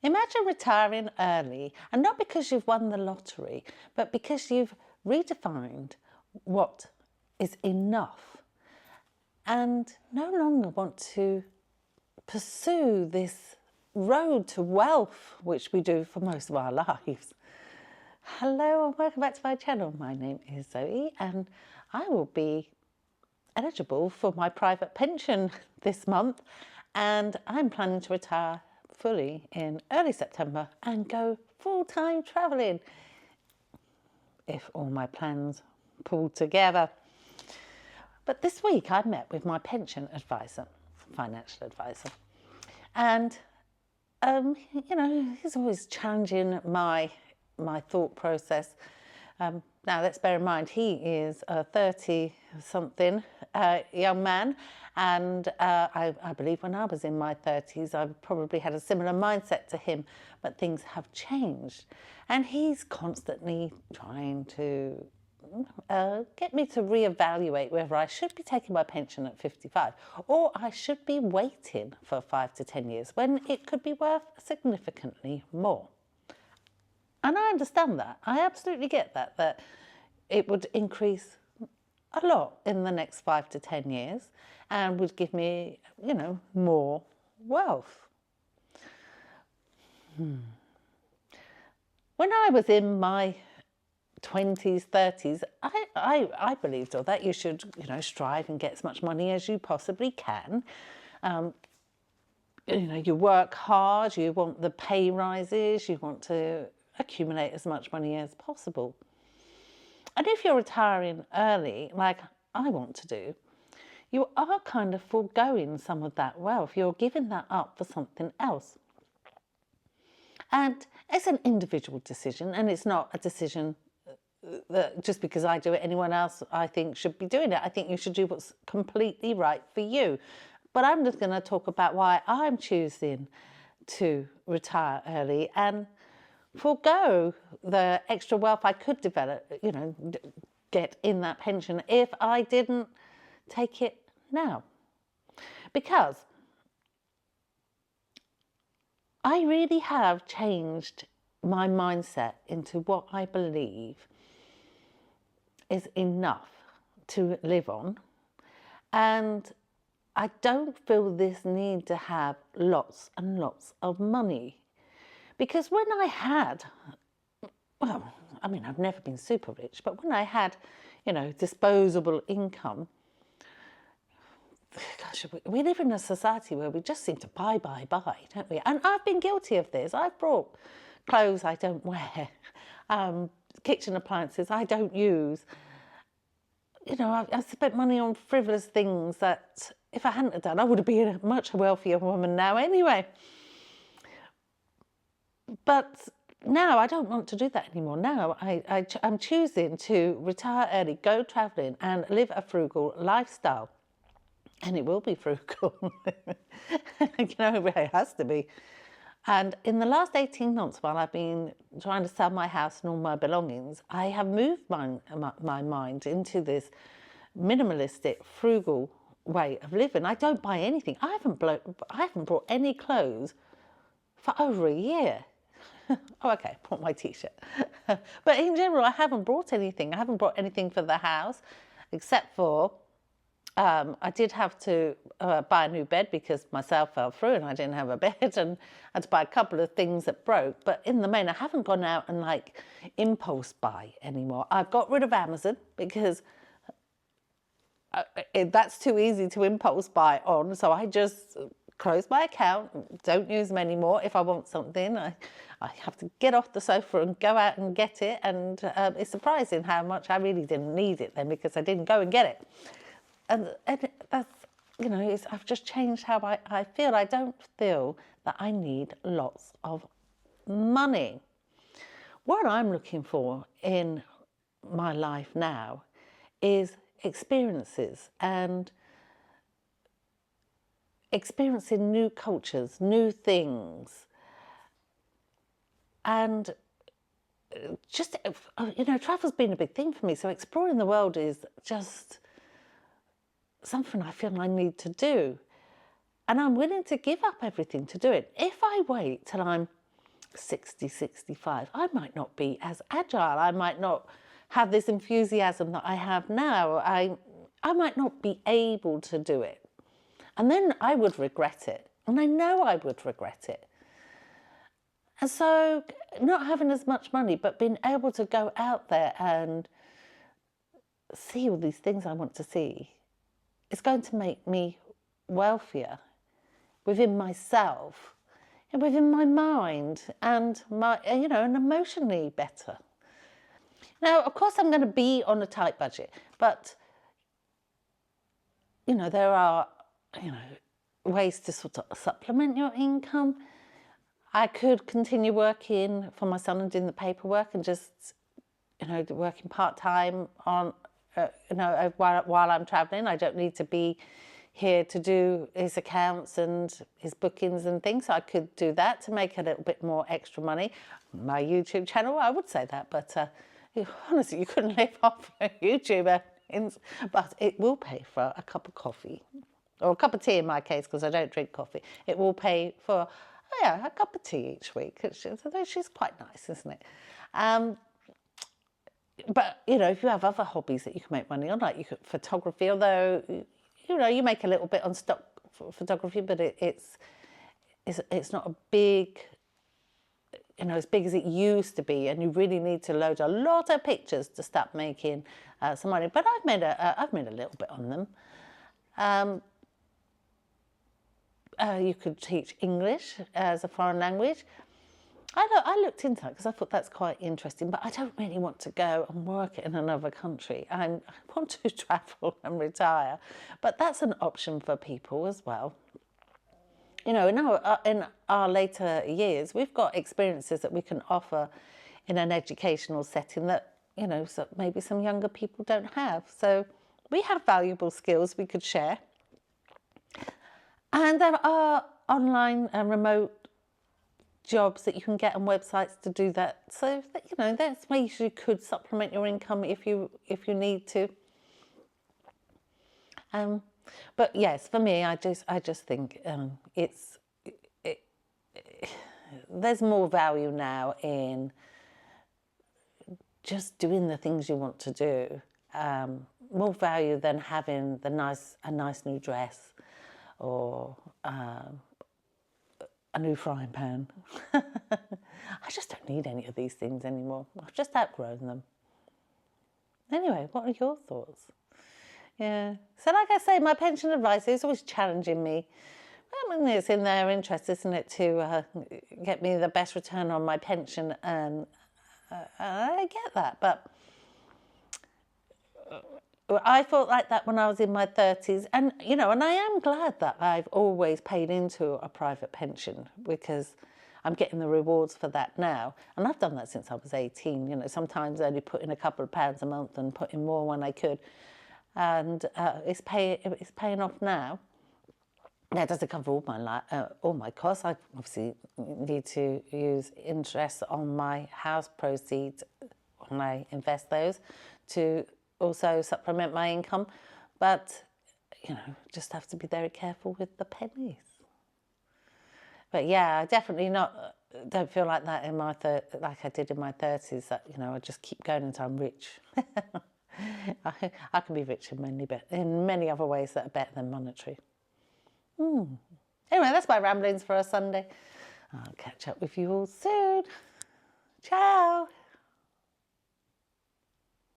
Imagine retiring early, and not because you've won the lottery, but because you've redefined what is enough and no longer want to pursue this road to wealth, which we do for most of our lives. Hello and welcome back to my channel. My name is Zoe and I will be eligible for my private pension this month, and I'm planning to retire fully in early September and go full-time travelling if all my plans pull together. But this week I met with my pension advisor, financial advisor, and you know, he's always challenging my thought process. Now let's bear in mind he is a 30-something young man, and I believe when I was in my 30s I probably had a similar mindset to him, but things have changed and he's constantly trying to get me to reevaluate whether I should be taking my pension at 55 or I should be waiting for 5 to 10 years when it could be worth significantly more. And I understand that. I absolutely get that it would increase a lot in the next 5 to 10 years and would give me, you know, more wealth. When I was in my 20s, 30s, I believed all that. You should, you know, strive and get as much money as you possibly can. You know, you work hard, you want the pay rises, you want to accumulate as much money as possible. And if you're retiring early, like I want to do, you are kind of foregoing some of that wealth. You're giving that up for something else. And it's an individual decision, and it's not a decision that just because I do it, anyone else I think should be doing it. I think you should do what's completely right for you. But I'm just going to talk about why I'm choosing to retire early and forego the extra wealth I could develop, you know, get in that pension if I didn't take it now. Because I really have changed my mindset into what I believe is enough to live on, and I don't feel this need to have lots and lots of money. Because when I had, well, I mean, I've never been super rich, but when I had, you know, disposable income, gosh, we live in a society where we just seem to buy, don't we? And I've been guilty of this. I've bought clothes I don't wear, kitchen appliances I don't use. You know, I've spent money on frivolous things that if I hadn't done, I would have been a much wealthier woman now anyway. But now I don't want to do that anymore. Now I'm choosing to retire early, go travelling and live a frugal lifestyle. And it will be frugal. You know, it has to be. And in the last 18 months, while I've been trying to sell my house and all my belongings, I have moved my mind into this minimalistic, frugal way of living. I don't buy anything. I haven't bought any clothes for over a year. Oh, okay, I bought my t-shirt. But in general, I haven't bought anything. I haven't bought anything for the house, except for I did have to buy a new bed because my cell fell through and I didn't have a bed, and I had to buy a couple of things that broke. But in the main, I haven't gone out and like impulse buy anymore. I've got rid of Amazon because that's too easy to impulse buy on. So I just close my account, don't use them anymore. If I want something, I have to get off the sofa and go out and get it. And it's surprising how much I really didn't need it then, because I didn't go and get it. And that's, you know, I've just changed how I feel. I don't feel that I need lots of money. What I'm looking for in my life now is experiences, and experiencing new cultures, new things, and just, you know, travel's been a big thing for me. So exploring the world is just something I feel I need to do. And I'm willing to give up everything to do it. If I wait till I'm 60, 65, I might not be as agile. I might not have this enthusiasm that I have now. I might not be able to do it. And then I would regret it. And I know I would regret it. And so not having as much money, but being able to go out there and see all these things I want to see, is going to make me wealthier within myself and within my mind and my, and emotionally better. Now, of course, I'm going to be on a tight budget, but, there are, ways to sort of supplement your income. I could continue working for my son and doing the paperwork and just, working part-time on, while I'm traveling. I don't need to be here to do his accounts and his bookings and things. So I could do that to make a little bit more extra money. My YouTube channel, I would say that, but honestly, you couldn't live off a YouTuber, but it will pay for a cup of coffee, or a cup of tea in my case, because I don't drink coffee. It will pay for, a cup of tea each week. She's quite nice, isn't it? But, if you have other hobbies that you can make money on, like photography, although, you make a little bit on stock photography, but it's not a big, as big as it used to be, and you really need to load a lot of pictures to start making some money. But I've made a little bit on them. You could teach English as a foreign language. I looked into that because I thought that's quite interesting, but I don't really want to go and work in another country. I want to travel and retire, but that's an option for people as well. In our later years, we've got experiences that we can offer in an educational setting that, so maybe some younger people don't have. So we have valuable skills we could share. And there are online and remote jobs that you can get on websites to do that. So that, that's ways you could supplement your income if you need to. But yes, for me, I just think there's more value now in just doing the things you want to do. More value than having a nice new dress or a new frying pan. I just don't need any of these things anymore. I've just outgrown them. Anyway, what are your thoughts? Yeah. So like I say, my pension advisor is always challenging me. I mean, it's in their interest, isn't it, to get me the best return on my pension, and I get that. But I thought like that when I was in my 30s, and and I am glad that I've always paid into a private pension, because I'm getting the rewards for that now, and I've done that since I was 18. Sometimes only put in a couple of pounds a month and put in more when I could, and it's paying off now. That doesn't cover all my costs. I obviously need to use interest on my house proceeds when I invest those to also supplement my income, but just have to be very careful with the pennies. But yeah, I definitely don't feel like that in my like I did in my 30s. That I just keep going until I'm rich. I can be rich in many other ways that are better than monetary. Anyway, that's my ramblings for a Sunday. I'll catch up with you all soon.